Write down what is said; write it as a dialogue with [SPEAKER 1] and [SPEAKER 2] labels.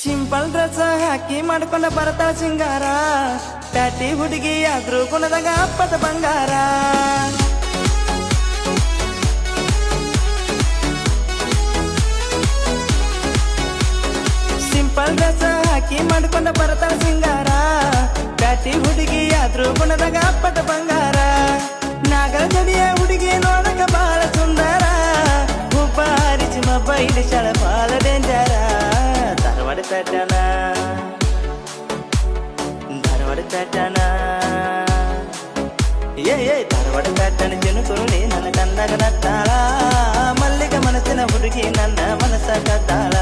[SPEAKER 1] Simple dress ಹಾಕಿ ಮಾಡ್ಕೊಂಡ ಬರ್ತಾಳ ಸಿಂಗಾರ, ಪ್ಯಾಟಿ ಹುಡುಗಿ ಆದ್ರೂ ಗುಣದಾಗ ಅಪ್ಪದ ಬಂಗಾರ. ಸಿಂಪಲ್ ಡ್ರೆಸ್ ಹಾಕಿ ಮಾಡ್ಕೊಂಡ ಬರ್ತಾಳ ಸಿಂಗಾರ, ಪ್ಯಾಟಿ ಹುಡುಗಿ ಆದ್ರೂ ಗುಣದಾಗ ಅಪ್ಪದ ಬಂಗಾರ. ನಾಗರ ಜಡಿಯ ಹುಡುಗಿ ನೋಡಕ ಬಾಳ ಸುಂದರ, ಹೂಪ ಹರಿಸಿ ಮೊಬೈಲ್ ಶಾಳ ಬಾಳ ಡೇಂಜರ. ಧಾರವಾಡ ಪ್ಯಾಟನ ಧಾರವಾಡ ಪ್ಯಾಟನ ಜನಕುರುಳಿ ನನ್ನ ಕಂದಾಗ ನತ್ತಾಳ, ಮಲ್ಲಿಗ ಮನಸ್ಸಿನ ಹುಡುಗಿ ನನ್ನ ಮನಸ್ಸ ಕದ್ದಾಳ.